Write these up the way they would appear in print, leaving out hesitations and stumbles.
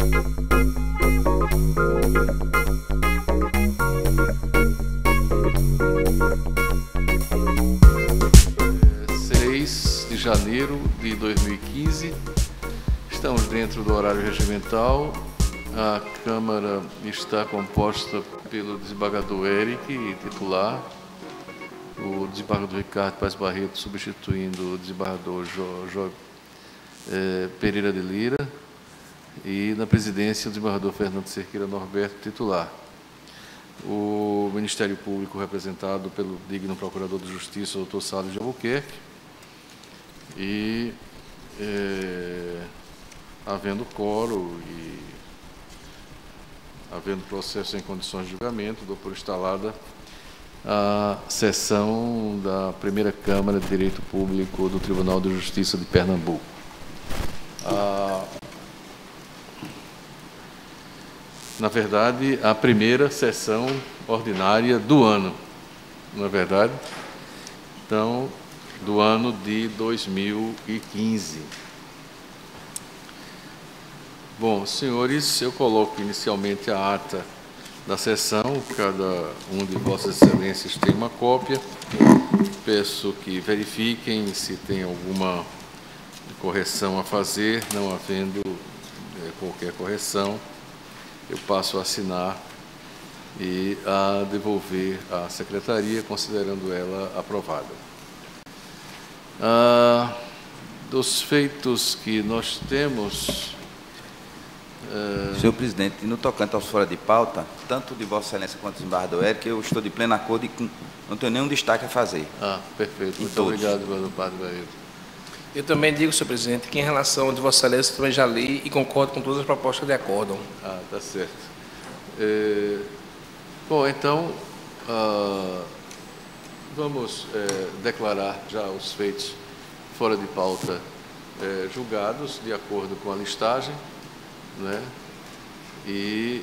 De janeiro de 2015, estamos dentro do horário regimental. A Câmara está composta pelo desembargador Eric, titular, o desembargador Ricardo Paes Barreto, substituindo o desembargador Pereira de Lira, e na presidência o desembargador Fernando Cerqueira Norberto, titular. O Ministério Público, representado pelo digno Procurador de Justiça, doutor Salles de Albuquerque, e havendo quórum e havendo processo em condições de julgamento, dou por instalada a sessão da primeira Câmara de Direito Público do Tribunal de Justiça de Pernambuco. Na verdade, a primeira sessão ordinária do ano, não é verdade? Então, do ano de 2015. Bom, senhores, eu coloco inicialmente a ata da sessão, cada um de vossas excelências tem uma cópia. Peço que verifiquem se tem alguma correção a fazer. Não havendo qualquer correção, eu passo a assinar e a devolver à secretaria, considerando ela aprovada. Dos feitos que nós temos... Senhor presidente, no tocante aos fora de pauta, tanto de Vossa Excelência quanto do desembargador Eric, eu estou de pleno acordo e não tenho nenhum destaque a fazer. Perfeito. Muito obrigado, meu padre Barreto. Eu também digo, senhor presidente, que em relação a de Vossa Excelência, também já li e concordo com todas as propostas de acórdão. Tá certo. Bom, então, vamos declarar já os feitos fora de pauta julgados, de acordo com a listagem, né? E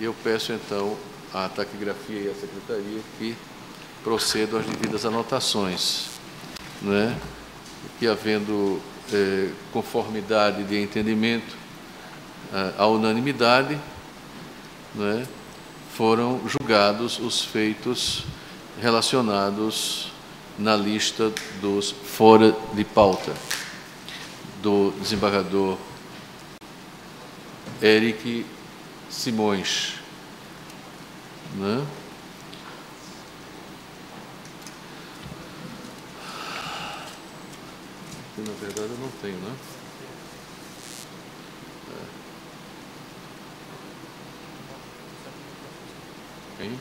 eu peço, então, à taquigrafia e à secretaria que procedam às devidas anotações, né? Que, havendo conformidade de entendimento, à unanimidade, né, foram julgados os feitos relacionados na lista dos fora de pauta do desembargador Eric Simões, né? Que, na verdade, eu não tenho, né? Hein?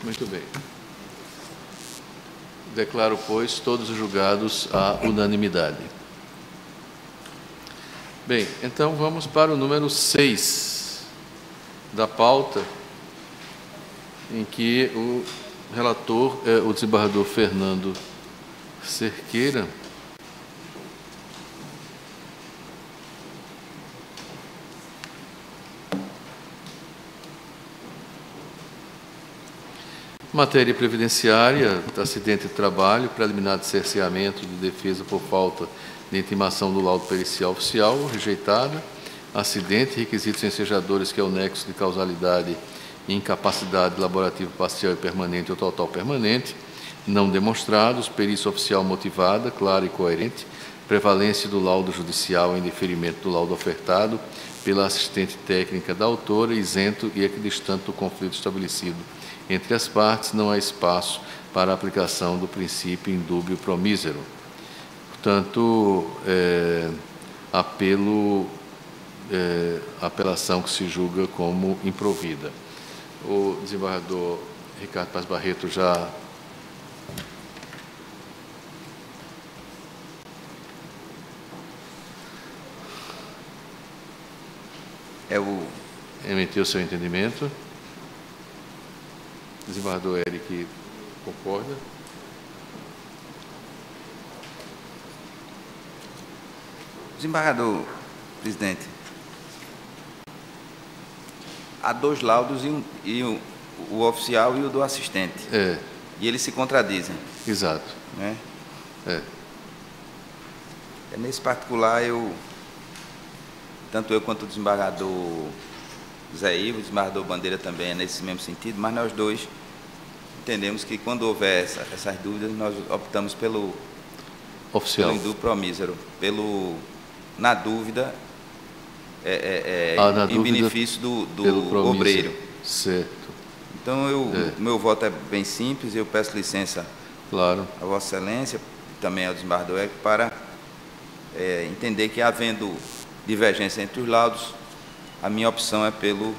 Muito bem. Declaro, pois, todos os julgados à unanimidade. Bem, então vamos para o número 6 da pauta, em que o relator é o desembargador Fernando Cerqueira. Matéria previdenciária, acidente de trabalho, preliminar de cerceamento de defesa por falta de intimação do laudo pericial oficial, rejeitada. Acidente, requisitos ensejadores, que é o nexo de causalidade e incapacidade laborativa parcial e permanente ou total permanente, não demonstrados. Perícia oficial motivada, clara e coerente. Prevalência do laudo judicial em deferimento do laudo ofertado pela assistente técnica da autora, isento e equidistante do conflito estabelecido entre as partes, não há espaço para a aplicação do princípio indúbio pro mísero. Portanto, apelação que se julga como improvida. O desembargador Ricardo Paes Barreto já emitiu seu entendimento. Desembargador Eric concorda? Desembargador, presidente, há 2 laudos e o oficial e o do assistente. E eles se contradizem. Exato. Né? Nesse particular, tanto eu quanto o desembargador Zé Ivo, o desembargador Bandeira também é nesse mesmo sentido, mas nós dois entendemos que quando houver essas dúvidas, nós optamos pelo oficial, pelo indulto promísero, na dúvida, em benefício do obreiro. Certo. Então, meu voto é bem simples, eu peço licença a Vossa Excelência, também ao desembargador Érico, para entender que, havendo divergência entre os laudos, a minha opção é pelo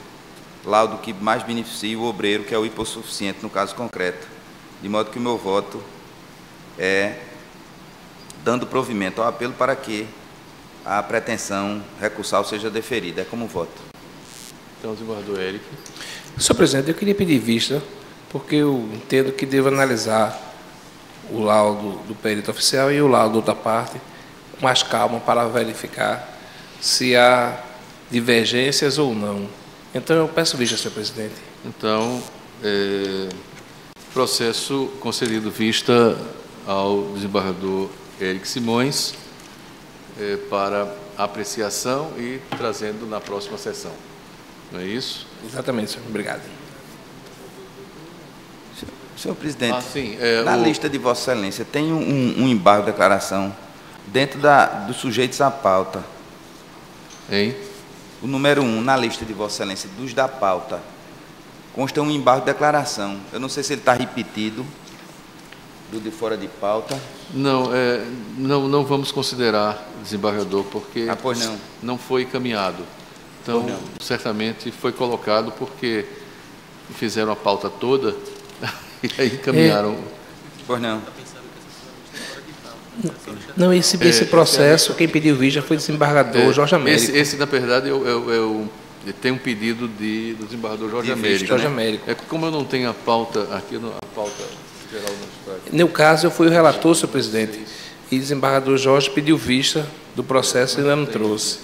laudo que mais beneficia o obreiro, que é o hipossuficiente, no caso concreto. De modo que o meu voto é dando provimento ao apelo para que a pretensão recursal seja deferida. É como voto. Então, desembargador Érico. Senhor presidente, eu queria pedir vista, porque eu entendo que devo analisar o laudo do perito oficial e o laudo da outra parte com mais calma para verificar se há divergências ou não. Então, eu peço vista, senhor presidente. Então, processo concedido vista ao desembargador Érico Simões para apreciação e trazendo na próxima sessão. Não é isso? Exatamente, senhor. Obrigado. Senhor presidente, sim, na lista de Vossa Excelência tem um embargo de declaração dentro dos sujeitos à pauta. Hein? O número 1, na lista de Vossa Excelência, dos da pauta, consta um embargo de declaração. Eu não sei se ele está repetido do de fora de pauta. Não, não vamos considerar, desembargador, porque pois não foi encaminhado. Então, certamente foi colocado porque fizeram a pauta toda e aí encaminharam. Pois não. Não, esse processo, quem pediu vista foi o desembargador Jorge Américo. Esse, na verdade, eu tenho um pedido do desembargador Jorge Américo. Jorge Américo. Como eu não tenho a pauta aqui, a pauta geral não está. No caso, eu fui o relator, senhor presidente, e o desembargador Jorge pediu vista do processo e ainda não trouxe.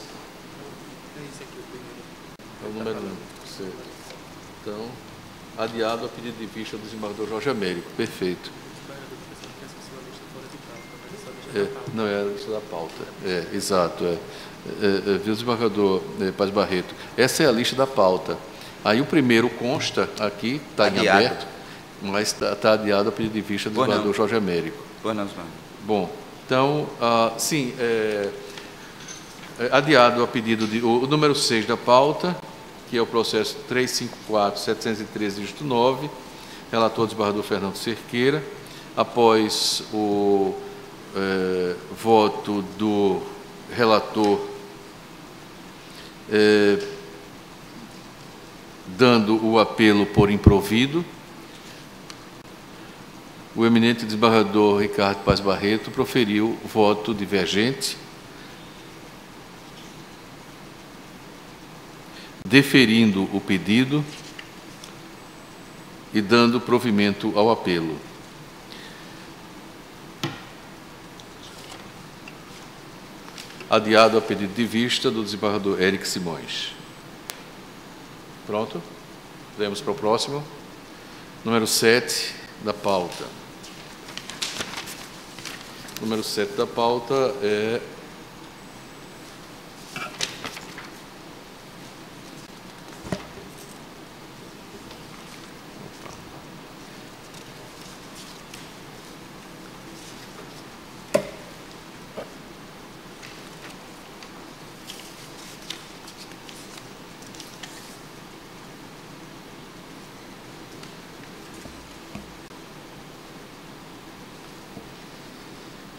É o número 1. Certo. Então, adiado a pedido de vista do desembargador Jorge Américo. Perfeito. Não, é a lista da pauta. Exato. Viu, desembargador Paz Barreto? Essa é a lista da pauta. Aí o primeiro consta aqui, está em aberto, mas está adiado a pedido de vista do desembargador Jorge Américo. Pois não, senhor. Bom, então, sim, adiado a pedido o número 6 da pauta, que é o processo 354.713, dígito 9, relator desembargador Fernando Cerqueira, após o voto do relator dando o apelo por improvido, o eminente desembargador Ricardo Paz Barreto proferiu voto divergente, deferindo o pedido e dando provimento ao apelo. Adiado a pedido de vista do desembargador Érico Simões. Pronto? Vamos para o próximo. Número 7 da pauta. Número 7 da pauta é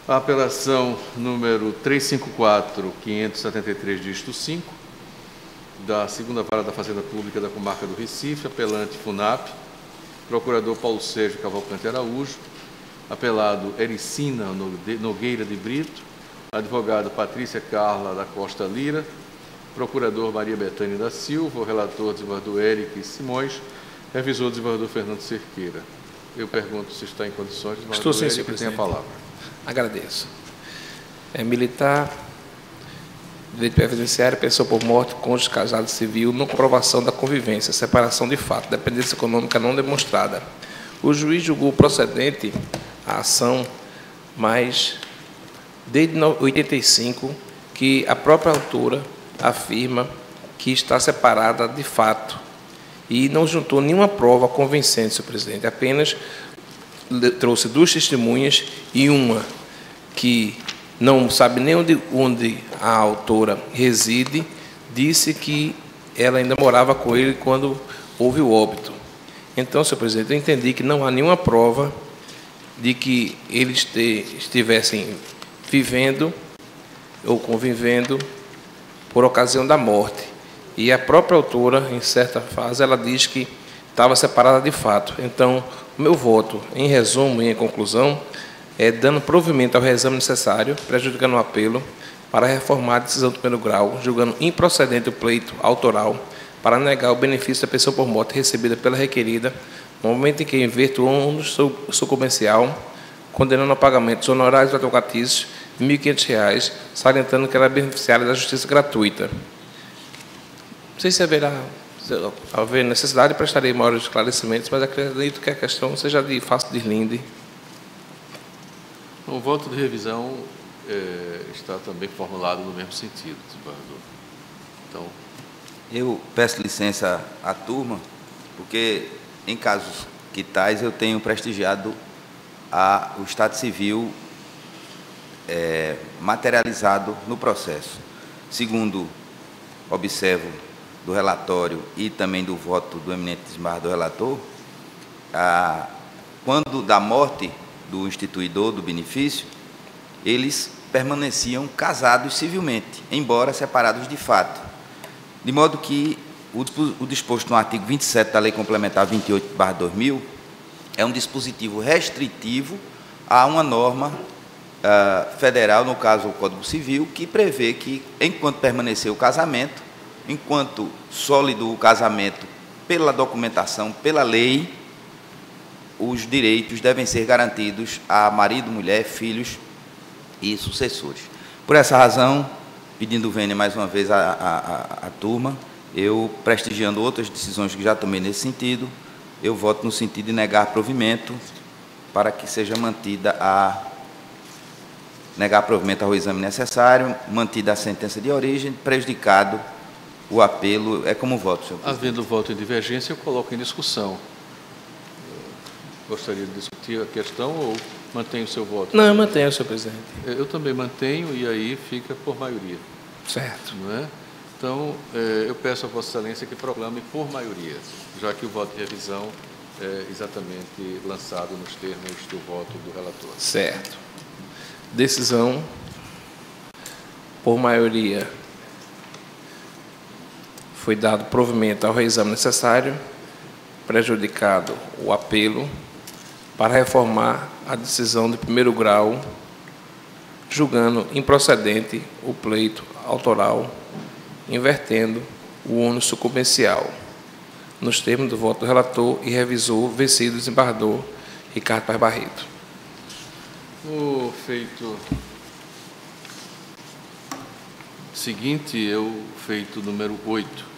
a apelação número 354.573, dígito 5, da segunda Vara da Fazenda Pública da Comarca do Recife, apelante FUNAP, procurador Paulo Sérgio Cavalcante Araújo, apelado Ericina Nogueira de Brito, advogado Patrícia Carla da Costa Lira, procurador Maria Bethânia da Silva, o relator desembargador Érico Simões, revisor desembargador Fernando Cerqueira. Eu pergunto se está em condições, estou sim, senhor presidente, tem a palavra. Agradeço. Militar, direito previdenciário, pensão por morte, cônjuge, casado civil, não comprovação da convivência, separação de fato, dependência econômica não demonstrada. O juiz julgou procedente a ação, mas desde 85 que a própria autora afirma que está separada de fato e não juntou nenhuma prova convincente, senhor presidente, apenas trouxe 2 testemunhas e uma que não sabe nem onde a autora reside, disse que ela ainda morava com ele quando houve o óbito. Então, senhor presidente, eu entendi que não há nenhuma prova de que eles estivessem vivendo ou convivendo por ocasião da morte. E a própria autora, em certa fase, ela diz que estava separada de fato. Então, o meu voto, em resumo e em conclusão, é dando provimento ao reexame necessário, prejudicando o apelo, para reformar a decisão do primeiro grau, julgando improcedente o pleito autoral, para negar o benefício da pessoa por morte recebida pela requerida, no momento em que, em virtude do ônus sucumbencial, condenando ao pagamento dos honorários e advocatícios de R$ 1.500, salientando que ela é beneficiária da justiça gratuita. Não sei se haver necessidade, prestarei maiores esclarecimentos, mas acredito que a questão seja de fácil deslinde. O voto de revisão está também formulado no mesmo sentido, desembargador. Então, eu peço licença à turma, porque em casos que tais eu tenho prestigiado o Estado Civil materializado no processo. Segundo observo do relatório e também do voto do eminente desembargador relator, quando da morte do instituidor do benefício, eles permaneciam casados civilmente, embora separados de fato. De modo que o disposto no artigo 27 da Lei Complementar 28/2000 é um dispositivo restritivo a uma norma federal, no caso o Código Civil, que prevê que, enquanto permanecer o casamento, enquanto sólido o casamento pela documentação, pela lei, os direitos devem ser garantidos a marido, mulher, filhos e sucessores. Por essa razão, pedindo vênia mais uma vez à turma, eu, prestigiando outras decisões que já tomei nesse sentido, eu voto no sentido de negar provimento para que seja negar provimento ao exame necessário, mantida a sentença de origem, prejudicado o apelo. É como voto, senhor presidente. Havendo voto em divergência, eu coloco em discussão. Gostaria de discutir a questão ou mantém o seu voto? Não, eu mantenho, senhor presidente. Eu também mantenho e aí fica por maioria. Certo. Não é? Então, eu peço a Vossa Excelência que proclame por maioria, já que o voto de revisão é exatamente lançado nos termos do voto do relator. Certo. Decisão por maioria. Foi dado provimento ao reexame necessário, prejudicado o apelo, para reformar a decisão de primeiro grau, julgando improcedente o pleito autoral, invertendo o ônus sucumbencial, nos termos do voto do relator e revisor, vencido o desembargador Ricardo Paes Barreto. O feito seguinte é o feito número 8,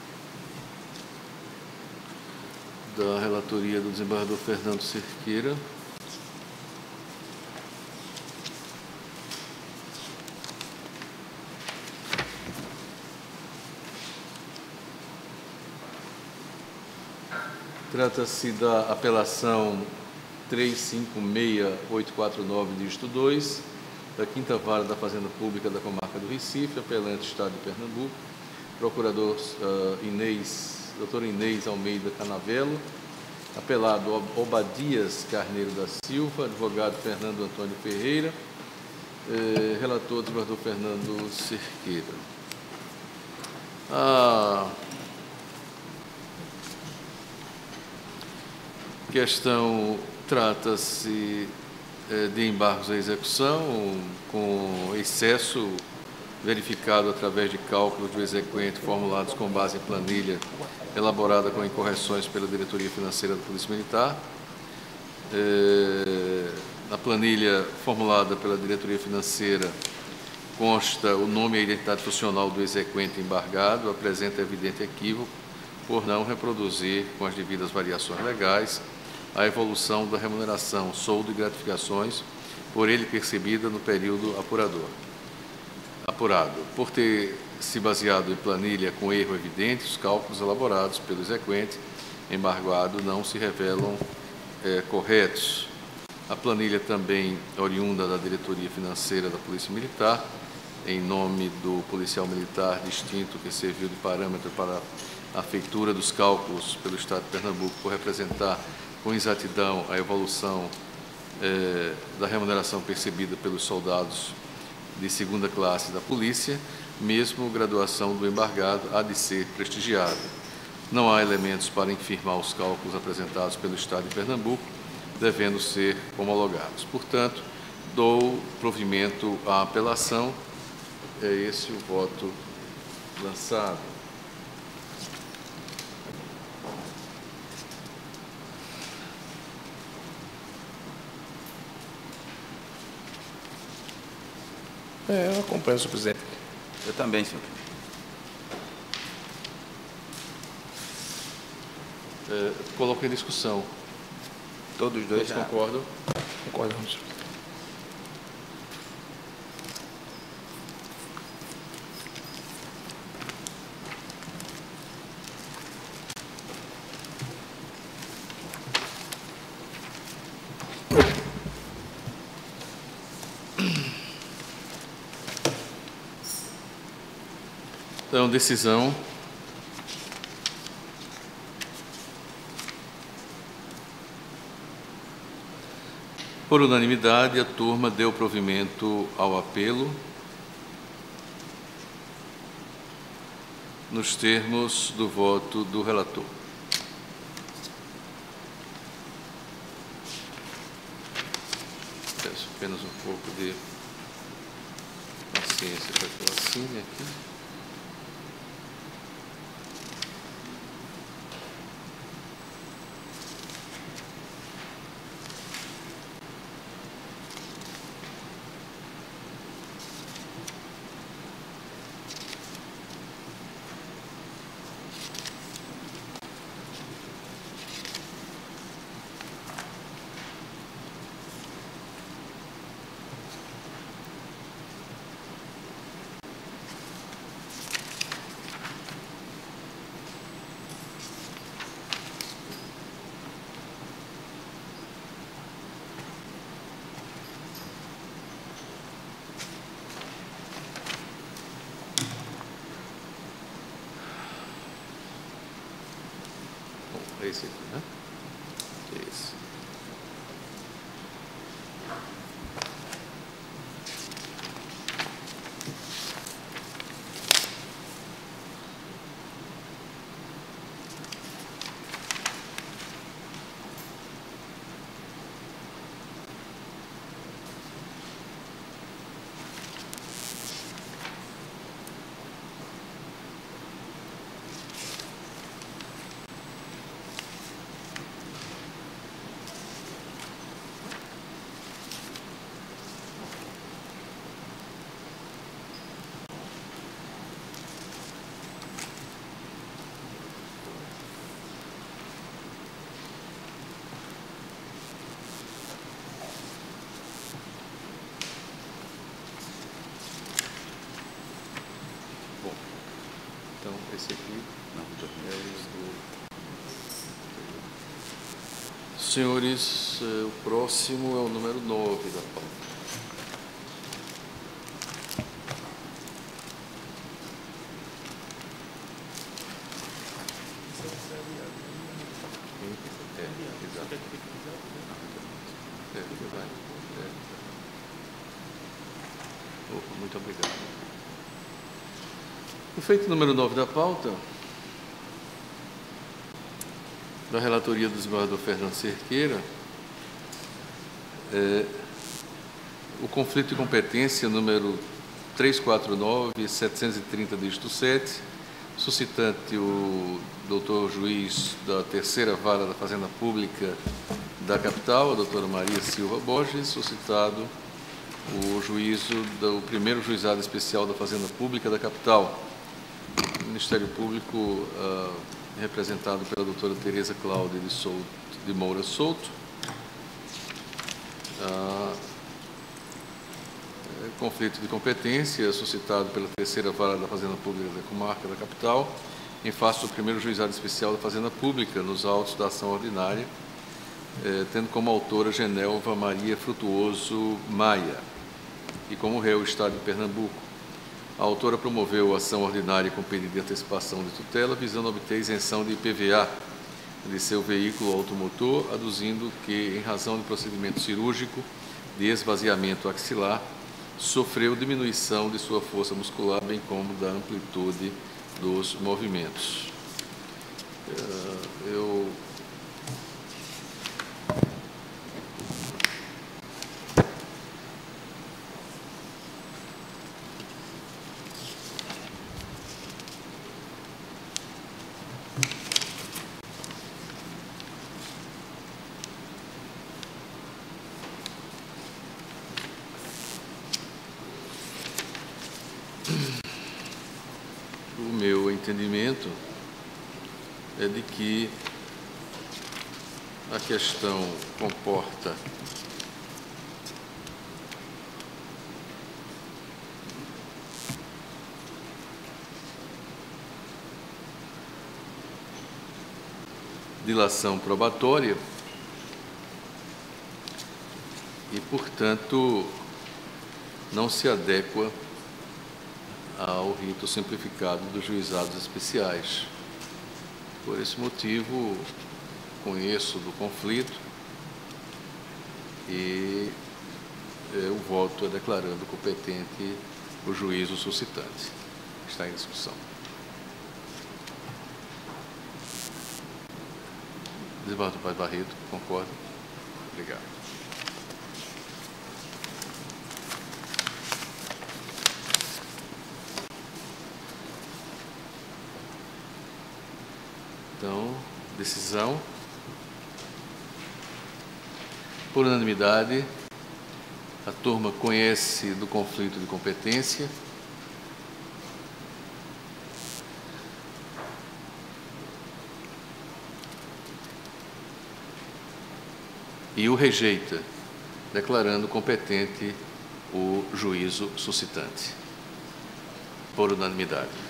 da relatoria do desembargador Fernando Cerqueira. Trata-se da apelação 356849, dígito 2, da 5ª Vara da Fazenda Pública da Comarca do Recife, apelante Estado de Pernambuco, procurador doutora Inês Almeida Canavelo, apelado Obadias Carneiro da Silva, advogado Fernando Antônio Ferreira, relator desembargador Fernando Cerqueira. A questão trata-se de embargos à execução, com excesso verificado através de cálculos do exequente formulados com base em planilha elaborada com incorreções pela Diretoria Financeira da Polícia Militar. Na planilha formulada pela Diretoria Financeira, consta o nome e a identidade funcional do exequente embargado, apresenta evidente equívoco por não reproduzir, com as devidas variações legais, a evolução da remuneração, soldo e gratificações por ele percebida no período apurado. Por ter se baseado em planilha com erro evidente, os cálculos elaborados pelo exequente embargado não se revelam corretos. A planilha também oriunda da Diretoria Financeira da Polícia Militar, em nome do policial militar distinto que serviu de parâmetro para a feitura dos cálculos pelo Estado de Pernambuco, por representar com exatidão a evolução da remuneração percebida pelos soldados de segunda classe da polícia, mesmo graduação do embargado há de ser prestigiada. Não há elementos para infirmar os cálculos apresentados pelo Estado de Pernambuco, devendo ser homologados. Portanto, dou provimento à apelação. É esse o voto lançado. Eu acompanho, senhor presidente. Eu também, senhor. Coloco em discussão. Todos dois concordam? Concordamos. Então, decisão. Por unanimidade, a turma deu provimento ao apelo nos termos do voto do relator. Peço apenas um pouco de paciência para que eu assine aqui. É esse aqui, né? É esse. Então, esse aqui é o do... Senhores, o próximo é o número 9 da pauta. Muito obrigado. O feito número 9 da pauta, da relatoria do desembargador Fernando Cerqueira, o conflito de competência número 349-730, dígito 7, suscitante o doutor juiz da terceira vara da Fazenda Pública da capital, a doutora Maria Silva Borges, suscitado o juízo do primeiro juizado especial da Fazenda Pública da capital. O Ministério Público, representado pela doutora Tereza Cláudia de Moura Souto. Conflito de competência suscitado pela terceira vara da Fazenda Pública da comarca da capital, em face do primeiro juizado especial da Fazenda Pública, nos autos da ação ordinária, tendo como autora Genelva Maria Frutuoso Maia e como réu o Estado de Pernambuco. A autora promoveu a ação ordinária com pedido de antecipação de tutela, visando obter isenção de IPVA de seu veículo automotor, aduzindo que, em razão de procedimento cirúrgico de esvaziamento axilar, sofreu diminuição de sua força muscular, bem como da amplitude dos movimentos. O meu entendimento é de que a questão comporta dilação probatória e, portanto, não se adequa ao rito simplificado dos juizados especiais. Por esse motivo, conheço do conflito e o voto é declarando competente o juízo suscitante. Está em discussão. Desembargador Paz Barreto, concorda? Obrigado. Então, decisão. Por unanimidade, a turma conhece do conflito de competência. E o rejeita, declarando competente o juízo suscitante. Por unanimidade.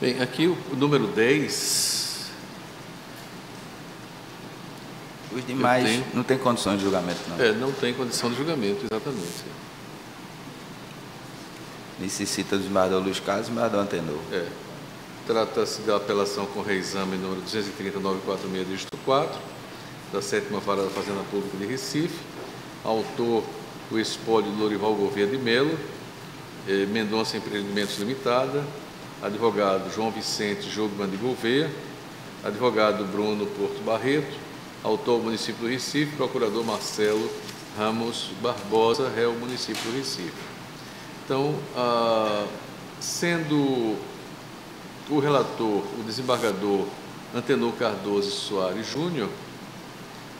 Bem, aqui o número 10... Os demais não tem condições de julgamento, não? Não tem condição de julgamento, exatamente. Necessita do desembargador Luiz Carlos e do desembargador Antenor. Trata-se da apelação com reexame número 230.946, dígito 4, da 7ª Vara da Fazenda Pública de Recife. Autor, o espólio de Lorival Gouveia de Melo, Mendonça Empreendimentos Limitada. Advogado João Vicente Jogman de Gouveia. Advogado Bruno Porto Barreto. Autor, município do Recife. Procurador Marcelo Ramos Barbosa, réu município do Recife. Então, sendo o relator, o desembargador Antenor Cardoso Soares Júnior,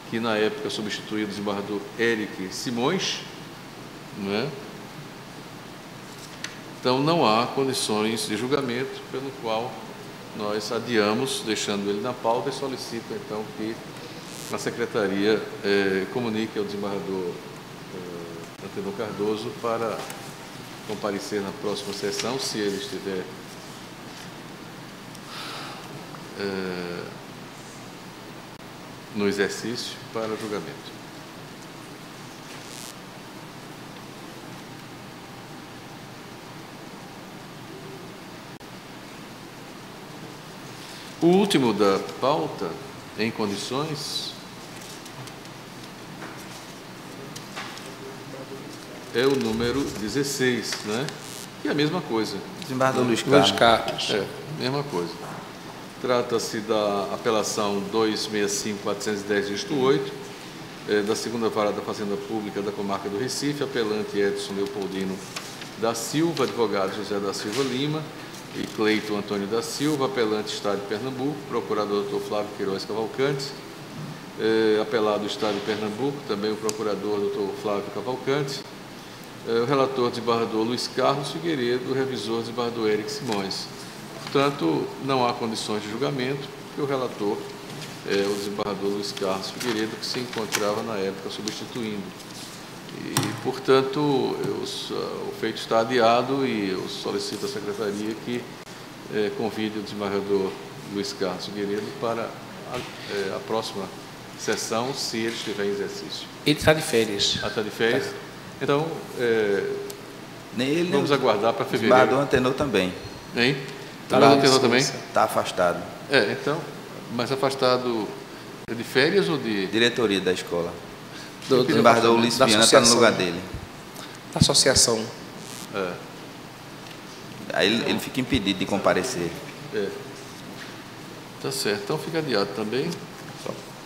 que na época substituiu o desembargador Eric Simões, né? Então não há condições de julgamento, pelo qual nós adiamos, deixando ele na pauta, e solicito então que a Secretaria comunique ao desembargador Antenor Cardoso para comparecer na próxima sessão, se ele estiver no exercício, para julgamento. O último da pauta, em condições, é o número 16, né? Que é a mesma coisa. Desembargador Luiz Carlos. Mesma coisa. Trata-se da apelação 265.410/8, da segunda vara da Fazenda Pública da Comarca do Recife, apelante Edson Leopoldino da Silva, advogado José da Silva Lima e Cleito Antônio da Silva, apelante Estado de Pernambuco, procurador Dr. Flávio Queiroz Cavalcante, apelado Estado de Pernambuco, também o procurador Dr. Flávio Cavalcante, o relator desembargador Luiz Carlos Figueiredo, o revisor desembargador Eric Simões. Portanto, não há condições de julgamento, porque o relator é o desembargador Luiz Carlos Figueiredo, que se encontrava na época substituindo. E, portanto, o feito está adiado e eu solicito à Secretaria que convide o desembargador Luiz Carlos Figueiredo para a próxima sessão, se ele estiver em exercício. Ele está de férias. Está de férias? Tá. Então, nele, vamos aguardar para fevereiro. O desembargador Antenor também. Hein? O Antenor também? Está afastado. Então, mas afastado de férias ou de... Diretoria da escola. O desembargador Ulisses Viana está no lugar dele. Da associação. Aí ele fica impedido de comparecer. Tá certo. Então fica adiado também.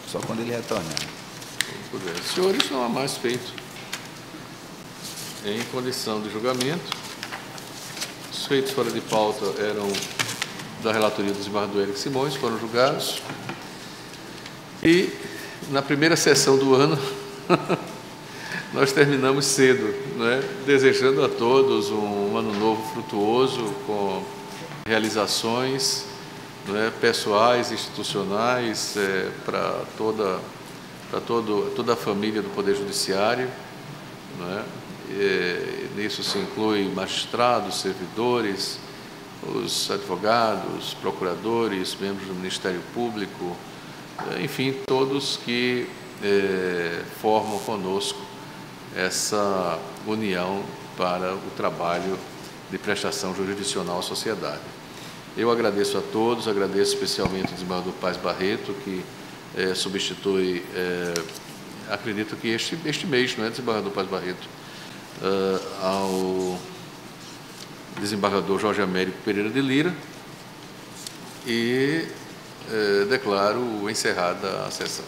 Só quando ele retornar. Senhores, não há mais feito em condição de julgamento. Os feitos fora de pauta eram da relatoria do desembargador Eric Simões, foram julgados. E na primeira sessão do ano, nós terminamos cedo, né? Desejando a todos um ano novo frutuoso, com realizações, né, pessoais, institucionais, para toda a família do Poder Judiciário, né? Nisso se inclui magistrados, servidores, os advogados, procuradores, membros do Ministério Público, enfim, todos que formam conosco essa união para o trabalho de prestação jurisdicional à sociedade. Eu agradeço a todos, agradeço especialmente ao desembargador Paz Barreto, que substitui, acredito que este mês, não é, desembargador Paz Barreto, ao desembargador Jorge Américo Pereira de Lira, e declaro encerrada a sessão.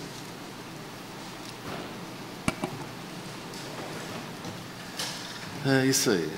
É isso aí.